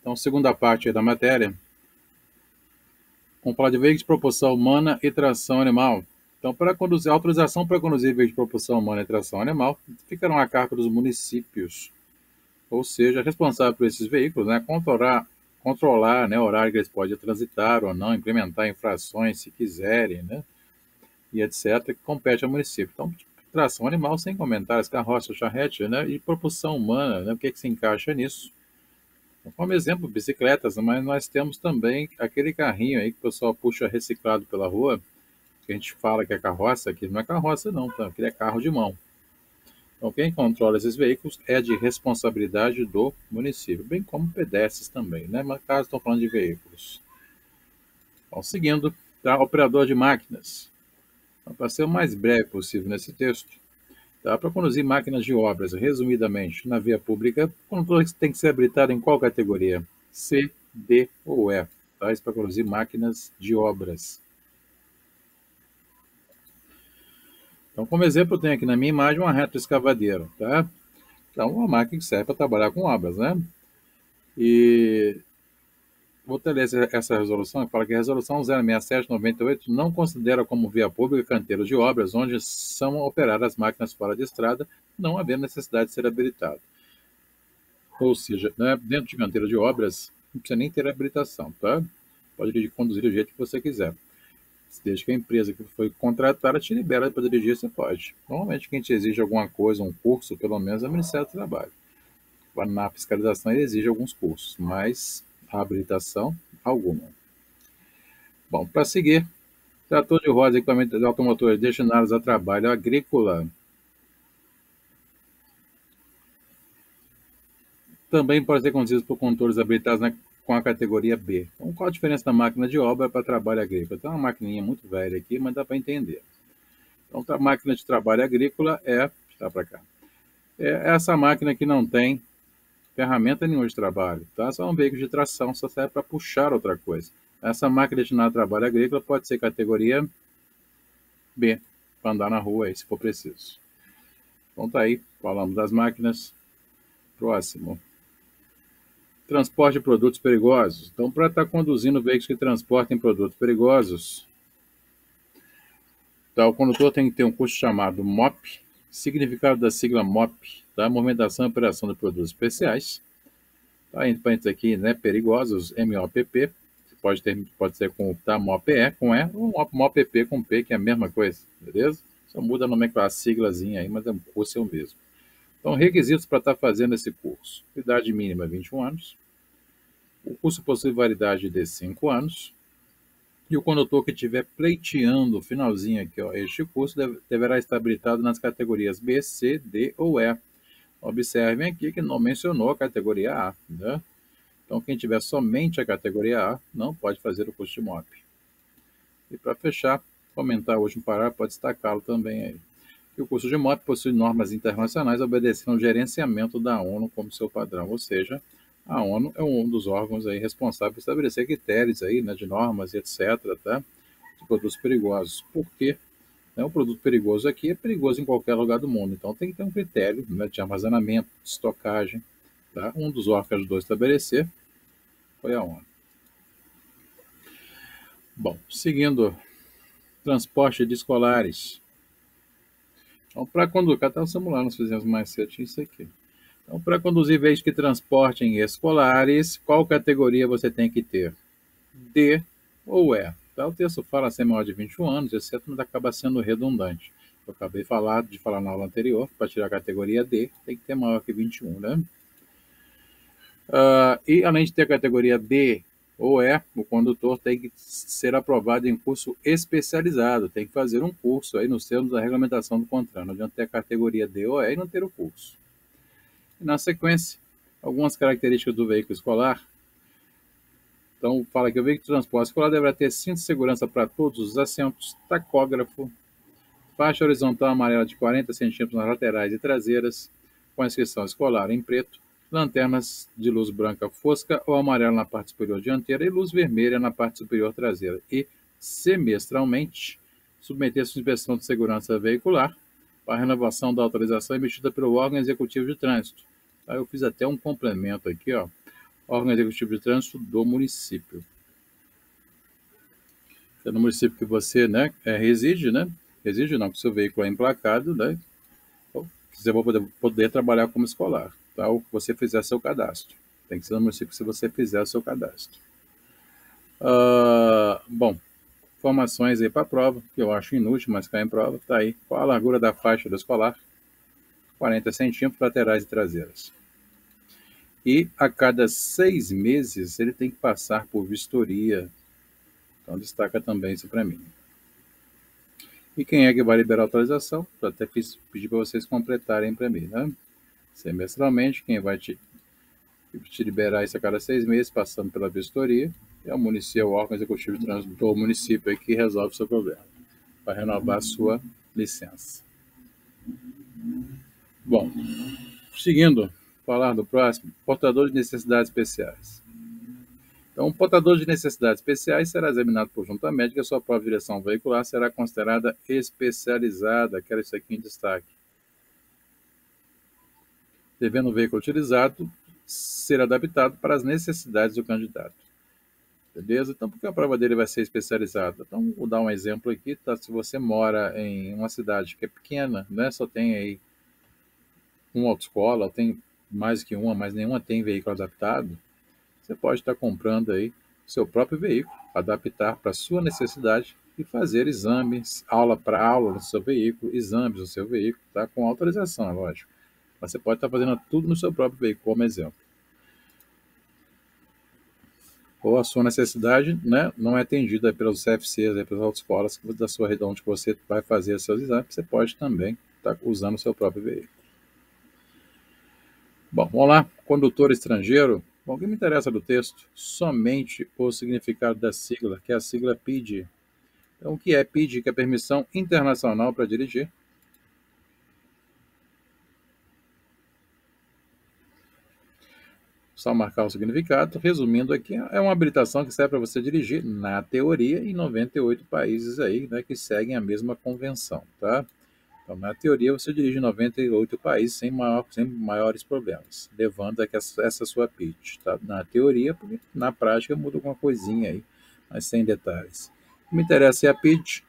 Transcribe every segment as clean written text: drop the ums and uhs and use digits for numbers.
Então, segunda parte aí da matéria, vamos falar de veículos de propulsão humana e tração animal. Então, para conduzir, a autorização para conduzir veículos de propulsão humana e tração animal ficarão a cargo dos municípios, ou seja, responsável por esses veículos, né, controlar, né, o horário que eles podem transitar ou não, implementar infrações se quiserem, né, e etc., que compete ao município. Então, tração animal, sem comentários, carroça, charrete, né, e propulsão humana, né, o que se encaixa nisso? Então, como exemplo, bicicletas, mas nós temos também aquele carrinho aí que o pessoal puxa reciclado pela rua, que a gente fala que é carroça, que não é carroça não, tá? Aquele é carro de mão. Então, quem controla esses veículos é de responsabilidade do município, bem como pedestres também, né? Mas caso estão falando de veículos. Então, seguindo, tá? Operador de máquinas. Então, para ser o mais breve possível nesse texto, tá? Para conduzir máquinas de obras, resumidamente, na via pública, o condutor tem que ser habilitado em qual categoria? C, D ou E. Tá? Isso para conduzir máquinas de obras. Então, como exemplo, eu tenho aqui na minha imagem uma retroescavadeira, tá? Então, uma máquina que serve para trabalhar com obras, né? E vou ter essa resolução, que fala que a resolução 067/98 não considera como via pública canteiros de obras onde são operadas máquinas fora de estrada, não havendo necessidade de ser habilitado. Ou seja, né, dentro de canteiro de obras, não precisa nem ter habilitação, tá? Pode conduzir do jeito que você quiser. Desde que a empresa que foi contratada te libera para dirigir, você pode. Normalmente, quem te exige alguma coisa, um curso, pelo menos, é o Ministério do Trabalho. Na fiscalização, ele exige alguns cursos, mas a habilitação, alguma. Bom, para seguir, trator de rodas e equipamentos automotores destinados a trabalho agrícola. Também pode ser conduzidos por condutores habilitados com a categoria B. Então, qual a diferença da máquina de obra para trabalho agrícola? Tem uma maquininha muito velha aqui, mas dá para entender. Então, a máquina de trabalho agrícola tá para cá, é essa máquina que não tem ferramenta nenhuma de trabalho, tá? Só um veículo de tração, só serve para puxar outra coisa. Essa máquina destinada a trabalho agrícola pode ser categoria B, para andar na rua aí, se for preciso. Então tá aí, falamos das máquinas. Próximo. Transporte de produtos perigosos. Então, para estar conduzindo veículos que transportem produtos perigosos, tá, o condutor tem que ter um curso chamado MOP, significado da sigla MOP, tá? Movimentação e Operação de Produtos Especiais. Tá, entre parênteses aqui, né, perigosos, MOPP, pode ser com tá, MOPE com E, ou MOPP com P, que é a mesma coisa, beleza? Só muda a nomenclatura, a siglazinha aí, mas o curso é o mesmo. Então, requisitos para estar fazendo esse curso. Idade mínima 21 anos. O curso possui validade de 5 anos. E o condutor que estiver pleiteando o finalzinho aqui, ó, este curso deverá estar habilitado nas categorias B, C, D ou E. Observem aqui que não mencionou a categoria A, né? Então, quem tiver somente a categoria A não pode fazer o curso de MOP. E para fechar, comentar o último parágrafo, pode destacá-lo também aí. Que o curso de MOP possui normas internacionais obedecendo ao gerenciamento da ONU como seu padrão, ou seja, a ONU é um dos órgãos aí responsável por estabelecer critérios aí, né, de normas e etc, tá, de produtos perigosos. Por quê? Né, o produto perigoso aqui é perigoso em qualquer lugar do mundo, então tem que ter um critério, né, de armazenamento, de estocagem. Tá? Um dos órgãos que ajudou a estabelecer foi a ONU. Bom, seguindo, transporte de escolares. Então, para conduzir, até o simular nós fizemos mais cedo isso aqui. Então, para conduzir veículos que transportem escolares, qual categoria você tem que ter? D ou E? Então, o texto fala ser maior de 21 anos, exceto mas acaba sendo redundante. Eu acabei de falar na aula anterior, para tirar a categoria D, tem que ter maior que 21, né? E além de ter a categoria D ou E, o condutor tem que ser aprovado em curso especializado, tem que fazer um curso aí nos termos da regulamentação do CONTRAN. Não adianta ter a categoria D ou E e não ter o curso. E na sequência, algumas características do veículo escolar. Então, fala que o veículo de transporte escolar deverá ter cinto de segurança para todos os assentos, tacógrafo, faixa horizontal amarela de 40 centímetros nas laterais e traseiras, com a inscrição escolar em preto, lanternas de luz branca fosca ou amarela na parte superior dianteira e luz vermelha na parte superior traseira. E, semestralmente, submeter-se à inspeção de segurança veicular para a renovação da autorização emitida pelo órgão executivo de trânsito. Aí eu fiz até um complemento aqui, ó. órgão executivo de trânsito do município. É no município que você, né, reside, né? Reside não, que o seu veículo é emplacado, né? Ou que você vai poder trabalhar como escolar, tá? Ou que você fizer seu cadastro. Tem que ser no município se você fizer o seu cadastro. Bom, informações aí para a prova, que eu acho inútil, mas cai em prova, tá aí. Qual a largura da faixa do escolar? 40 centímetros laterais e traseiras. E a cada 6 meses ele tem que passar por vistoria. Então destaca também isso para mim. E quem é que vai liberar a autorização? Eu até pedir para vocês completarem para mim, né? Semestralmente, quem vai te liberar isso a cada 6 meses, passando pela vistoria, é o município, o órgão executivo de trânsito do município aí que resolve o seu problema, para renovar a sua licença. Bom, seguindo, falar do próximo, portador de necessidades especiais. Então, um portador de necessidades especiais será examinado por junta médica, sua prova de direção veicular será considerada especializada, quero isso aqui em destaque. Devendo o veículo utilizado ser adaptado para as necessidades do candidato. Beleza? Então, por que a prova dele vai ser especializada? Então, vou dar um exemplo aqui, tá? Se você mora em uma cidade que é pequena, né? Só tem aí uma autoescola, ou tem mais que uma, mas nenhuma tem veículo adaptado, você pode estar comprando aí seu próprio veículo, adaptar para a sua necessidade e fazer exames, aula para aula no seu veículo, exames no seu veículo, tá? Com autorização, é lógico. Mas você pode estar fazendo tudo no seu próprio veículo, como exemplo. Ou a sua necessidade, né, não é atendida pelos CFCs, pelas autoescolas da sua região onde você vai fazer os seus exames, você pode também estar usando o seu próprio veículo. Bom, vamos lá. Condutor estrangeiro. Bom, o que me interessa do texto? Somente o significado da sigla, que é a sigla PID. Então, o que é PID? Que é Permissão Internacional para Dirigir. Só marcar o significado. Resumindo aqui, é uma habilitação que serve para você dirigir, na teoria, em 98 países aí, né, que seguem a mesma convenção, tá? Então, na teoria, você dirige em 98 países sem maiores problemas, levando essa sua pitch, tá? Na teoria, porque na prática muda alguma coisinha aí, mas sem detalhes. O que me interessa é a pitch,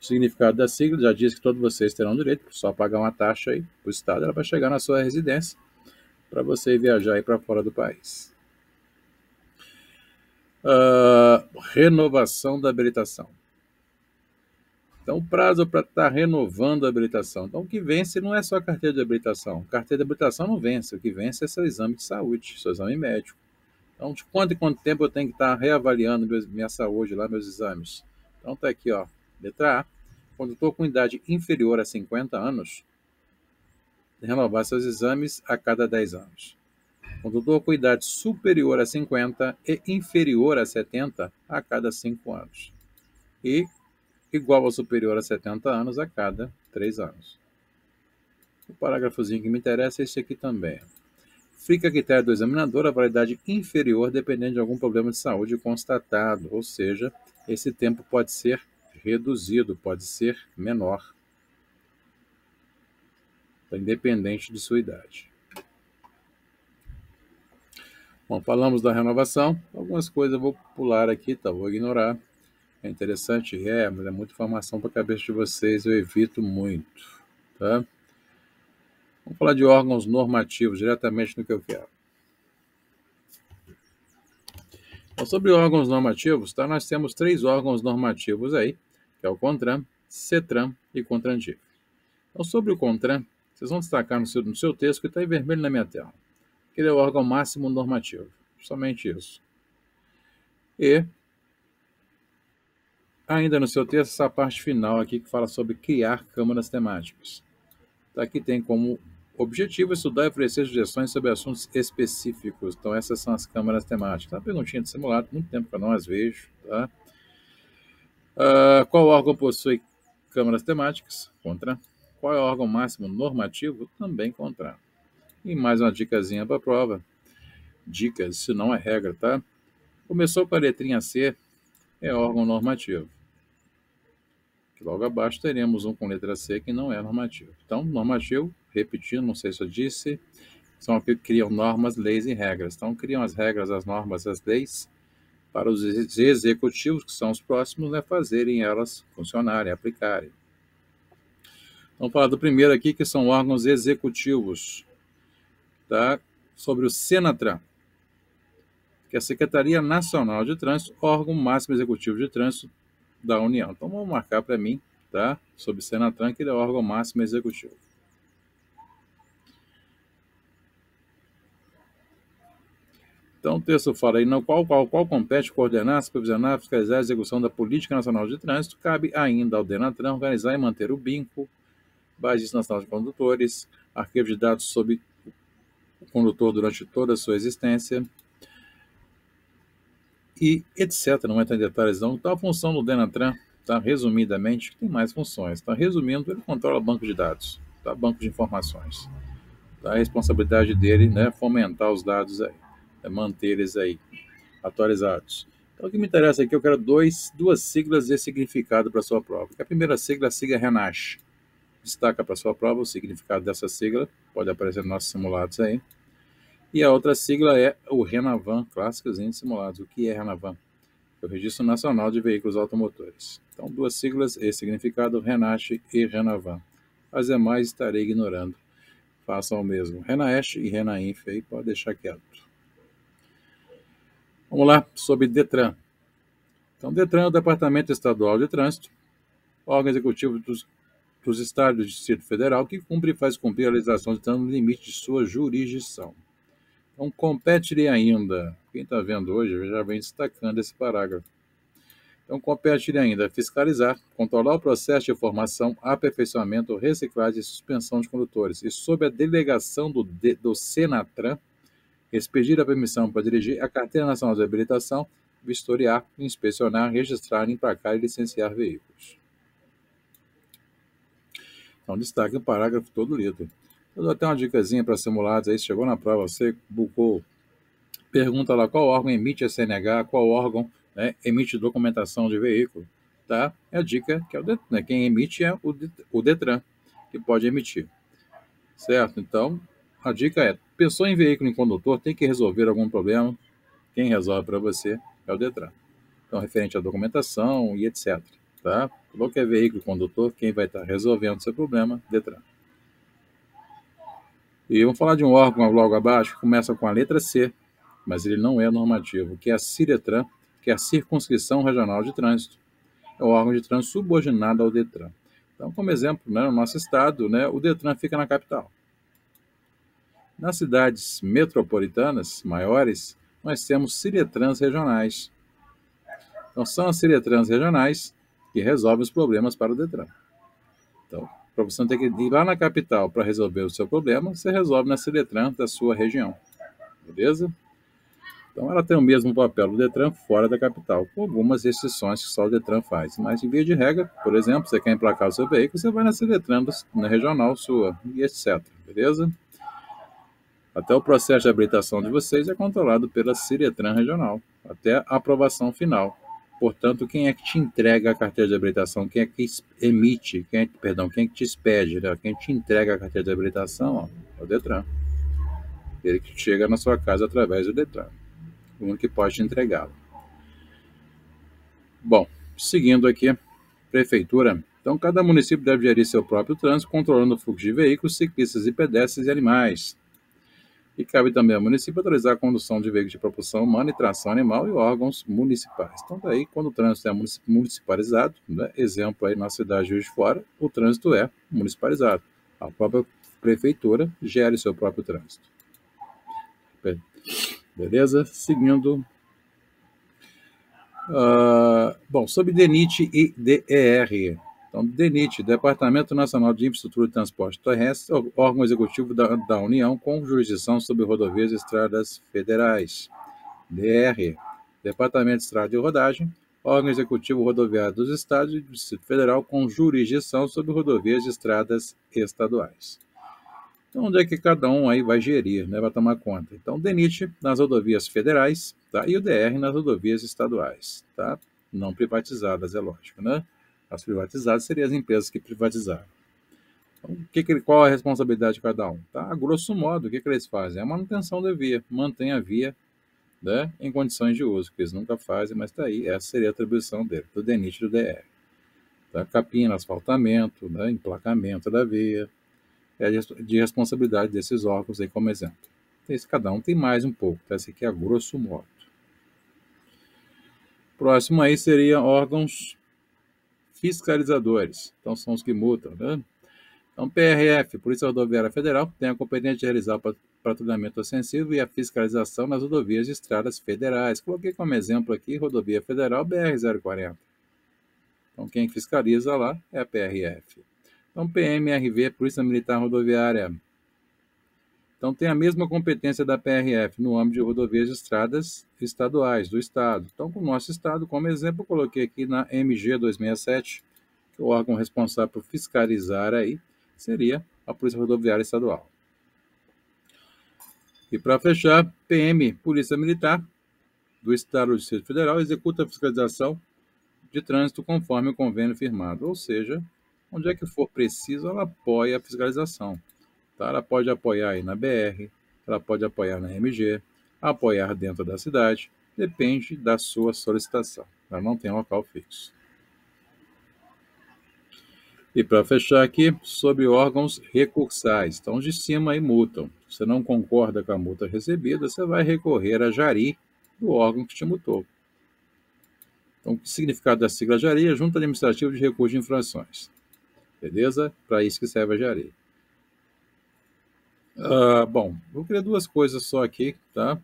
o significado da sigla, já diz que todos vocês terão direito, só pagar uma taxa aí para o Estado, ela vai chegar na sua residência, para você viajar aí para fora do país. Renovação da habilitação. Então, o prazo para estar renovando a habilitação. Então, o que vence não é só a carteira de habilitação. A carteira de habilitação não vence. O que vence é seu exame de saúde, seu exame médico. Então, de quanto em quanto tempo eu tenho que estar reavaliando minha saúde, lá, meus exames? Então, está aqui, ó, letra A. Quando estou com idade inferior a 50 anos, renovar seus exames a cada 10 anos. Quando estou com idade superior a 50 e inferior a 70, a cada 5 anos. E igual ou superior a 70 anos a cada 3 anos. O parágrafozinho que me interessa é esse aqui também. Fica a critério do examinador a validade inferior dependendo de algum problema de saúde constatado, ou seja, esse tempo pode ser reduzido, pode ser menor, independente de sua idade. Bom, falamos da renovação, algumas coisas eu vou pular aqui, tá? Vou ignorar. É interessante, mas é muita informação para a cabeça de vocês, eu evito muito, tá? Vamos falar de órgãos normativos, diretamente no que eu quero. Então, sobre órgãos normativos, tá? Nós temos 3 órgãos normativos aí, que é o CONTRAN, CETRAN e CONTRANDIF. Então, sobre o CONTRAN, vocês vão destacar no seu texto, que está em vermelho na minha tela. Ele é o órgão máximo normativo, somente isso. E, ainda no seu texto, essa parte final aqui, que fala sobre criar câmaras temáticas. Tá, aqui tem como objetivo estudar e oferecer sugestões sobre assuntos específicos. Então, essas são as câmaras temáticas. Uma perguntinha de simulado, muito tempo que eu não as vejo. Tá? Qual órgão possui câmaras temáticas? CONTRAN. Qual é o órgão máximo normativo? Também CONTRAN. E mais uma dicasinha para a prova. Dicas, isso não é regra, tá? Começou com a letrinha C, é órgão normativo. Logo abaixo teremos um com letra C que não é normativo. Então, normativo, repetindo, não sei se eu disse, são aqueles que criam normas, leis e regras. Então, criam as regras, as normas, as leis para os executivos, que são os próximos, né, fazerem elas funcionarem, aplicarem. Vamos falar do primeiro aqui, que são órgãos executivos, tá? Sobre o Senatran, que é a Secretaria Nacional de Trânsito, órgão máximo executivo de trânsito da União. Então, vamos marcar para mim, tá? Sobre o Senatran, que ele é o órgão máximo executivo. Então, o texto fala aí, no qual compete coordenar, supervisionar, fiscalizar a execução da Política Nacional de Trânsito, cabe ainda ao DENATRAN organizar e manter o BINCO, Base Nacional de Condutores, arquivo de dados sobre o condutor durante toda a sua existência, e etc. Não vai entrar em detalhes não. Então, a função do DENATRAN, tá? Resumidamente, tem mais funções. Tá? Resumindo, ele controla banco de dados, tá? Banco de informações. Tá? A responsabilidade dele, né, fomentar os dados aí, manter eles aí atualizados. Então, o que me interessa aqui, eu quero duas siglas de significado para a sua prova. A primeira sigla, a sigla RENASH. Destaca para a sua prova o significado dessa sigla, pode aparecer nos nossos simulados aí. E a outra sigla é o RENAVAN, Clássicos em Simulados. O que é RENAVAN? É o Registro Nacional de Veículos Automotores. Então, duas siglas e significado, RENASH e RENAVAN. As demais estarei ignorando. Façam o mesmo. RENAESH e RENAINF aí, pode deixar quieto. Vamos lá, sobre DETRAN. Então, DETRAN é o Departamento Estadual de Trânsito, órgão executivo dos estados do Distrito Federal, que cumpre e faz cumprir a legislação de trânsito no limite de sua jurisdição. Então, compete-lhe ainda, quem está vendo hoje já vem destacando esse parágrafo. Então, compete-lhe ainda fiscalizar, controlar o processo de formação, aperfeiçoamento, reciclagem e suspensão de condutores, e sob a delegação do Senatran, expedir a permissão para dirigir a Carteira Nacional de Habilitação, vistoriar, inspecionar, registrar, emplacar e licenciar veículos. Então, destaque o parágrafo todo lido. Eu dou até uma dicasinha para simulados aí, se chegou na prova, você bucou, pergunta lá qual órgão emite a CNH, qual órgão, né, emite documentação de veículo, tá? É a dica que é o DETRAN, né? Quem emite é o DETRAN, que pode emitir, certo? Então, a dica é, pensou em veículo em condutor, tem que resolver algum problema, quem resolve para você é o DETRAN. Então, referente à documentação e etc. Tá? Qualquer veículo condutor, quem vai estar resolvendo o seu problema, DETRAN. E vamos falar de um órgão logo abaixo, que começa com a letra C, mas ele não é normativo, que é a CIRETRAN, que é a Circunscrição Regional de Trânsito. É o órgão de trânsito subordinado ao DETRAN. Então, como exemplo, né, no nosso estado, né, o DETRAN fica na capital. Nas cidades metropolitanas maiores, nós temos CIRETRANs regionais. Então, são as CIRETRANs regionais que resolvem os problemas para o DETRAN. Então, para você não ter que ir lá na capital para resolver o seu problema, você resolve na CIRETRAN da sua região. Beleza? Então, ela tem o mesmo papel do DETRAN fora da capital, com algumas restrições que só o DETRAN faz. Mas, em via de regra, por exemplo, você quer emplacar o seu veículo, você vai na CIRETRAN, na regional sua, e etc. Beleza? Até o processo de habilitação de vocês é controlado pela CIRETRAN regional, até a aprovação final. Portanto, quem é que te entrega a carteira de habilitação? Quem é que emite? Quem é que te expede? Né? Quem te entrega a carteira de habilitação? Ó, é o DETRAN. Ele que chega na sua casa através do DETRAN. O único que pode te entregá-lo. Bom, seguindo aqui, prefeitura. Então, cada município deve gerir seu próprio trânsito, controlando o fluxo de veículos, ciclistas e pedestres e animais. E cabe também ao município autorizar a condução de veículos de propulsão humana e tração animal e órgãos municipais. Então, daí, quando o trânsito é municipalizado, né, exemplo aí na cidade de Juiz de Fora, o trânsito é municipalizado. A própria prefeitura gere seu próprio trânsito. Beleza? Seguindo. Bom, sobre DENIT e DER. Então, DENIT, Departamento Nacional de Infraestrutura e Transporte Terrestre, órgão executivo da União com jurisdição sobre rodovias e estradas federais. DR, Departamento de Estrada de Rodagem, órgão executivo rodoviário dos Estados e do Distrito Federal com jurisdição sobre rodovias e estradas estaduais. Então, onde é que cada um aí vai gerir, né, vai tomar conta? Então, DENIT nas rodovias federais, tá? E o DR nas rodovias estaduais, tá? Não privatizadas, é lógico, né? As privatizadas seriam as empresas que privatizaram. Então, qual a responsabilidade de cada um? Tá? A grosso modo, o que eles fazem? É a manutenção da via, mantém a via, né, em condições de uso, que eles nunca fazem, mas está aí, essa seria a atribuição dele, do DENIT e do DR. Tá? Capina, asfaltamento, né, emplacamento da via, é de responsabilidade desses órgãos aí como exemplo. Esse cada um tem mais um pouco, tá? Esse aqui é a grosso modo. Próximo aí seria órgãos fiscalizadores, então são os que multam, né? Então, PRF, Polícia Rodoviária Federal, tem a competência de realizar o patrulhamento ostensivo e a fiscalização nas rodovias e estradas federais. Coloquei como exemplo aqui, rodovia federal BR-040. Então, quem fiscaliza lá é a PRF. Então, PMRV, Polícia Militar Rodoviária. Então, tem a mesma competência da PRF no âmbito de rodovias e estradas estaduais do Estado. Então, com o nosso Estado, como exemplo, eu coloquei aqui na MG 267, que o órgão responsável por fiscalizar aí seria a Polícia Rodoviária Estadual. E para fechar, PM, Polícia Militar do Estado do Distrito Federal, executa a fiscalização de trânsito conforme o convênio firmado, ou seja, onde é que for preciso, ela apoia a fiscalização. Tá? Ela pode apoiar aí na BR, ela pode apoiar na MG, apoiar dentro da cidade, depende da sua solicitação. Ela não tem local fixo. E para fechar aqui, sobre órgãos recursais. Então, os de cima aí multam. Se você não concorda com a multa recebida, você vai recorrer a JARI do órgão que te multou. Então, o significado da sigla JARI é Junta Administrativa de Recursos de Infrações. Beleza? Para isso que serve a JARI. Bom, vou criar duas coisas só aqui, tá?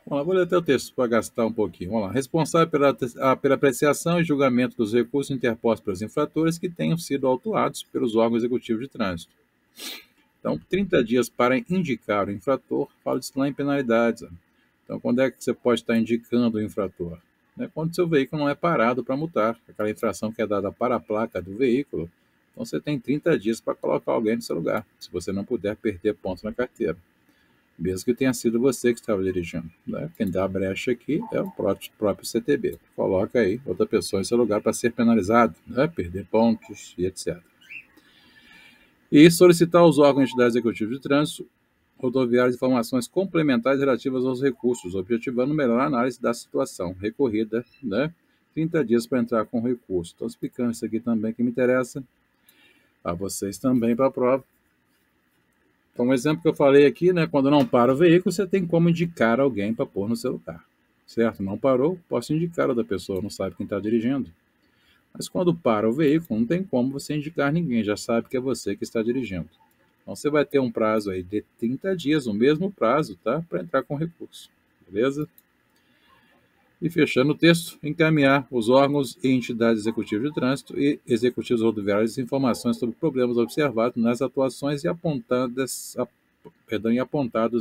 Vamos lá, vou ler até o texto para gastar um pouquinho. Vamos lá. Responsável pela apreciação e julgamento dos recursos interpostos pelos infratores que tenham sido autuados pelos órgãos executivos de trânsito. Então, 30 dias para indicar o infrator, falo disso lá em penalidades. Então, quando é que você pode estar indicando o infrator? Quando seu veículo não é parado para multar, aquela infração que é dada para a placa do veículo, então você tem 30 dias para colocar alguém no seu lugar, se você não puder perder pontos na carteira. Mesmo que tenha sido você que estava dirigindo. Né? Quem dá a brecha aqui é o próprio CTB. Coloca aí outra pessoa em seu lugar para ser penalizado, né? Perder pontos e etc. E solicitar aos órgãos e entidades executivas de trânsito rodoviárias informações complementares relativas aos recursos, objetivando melhor análise da situação recorrida, né? 30 dias para entrar com recurso. Estou explicando isso aqui também que me interessa a vocês também para a prova. Então, um exemplo que eu falei aqui, né, quando não para o veículo, você tem como indicar alguém para pôr no seu lugar, certo? Não parou, posso indicar outra pessoa, não sabe quem está dirigindo. Mas quando para o veículo, não tem como você indicar ninguém, já sabe que é você que está dirigindo. Então, você vai ter um prazo aí de 30 dias, o mesmo prazo, tá, para entrar com recurso, beleza? E fechando o texto, encaminhar os órgãos e entidades executivas de trânsito e executivos rodoviários informações sobre problemas observados nas atuações e apontados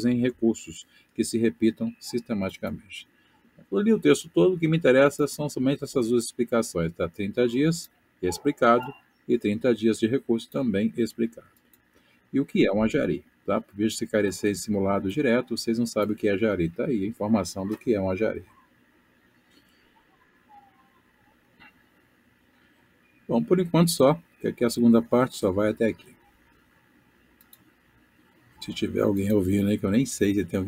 em recursos que se repitam sistematicamente. Eu li o texto todo, o que me interessa são somente essas duas explicações, tá? 30 dias explicado e 30 dias de recurso também explicado. E o que é uma JARI? Tá? Por vez de se carecer em simulado direto, vocês não sabem o que é JARI. Tá aí a informação do que é uma JARI. Bom, por enquanto só, que aqui a segunda parte só vai até aqui. Se tiver alguém ouvindo aí, que eu nem sei se tem alguém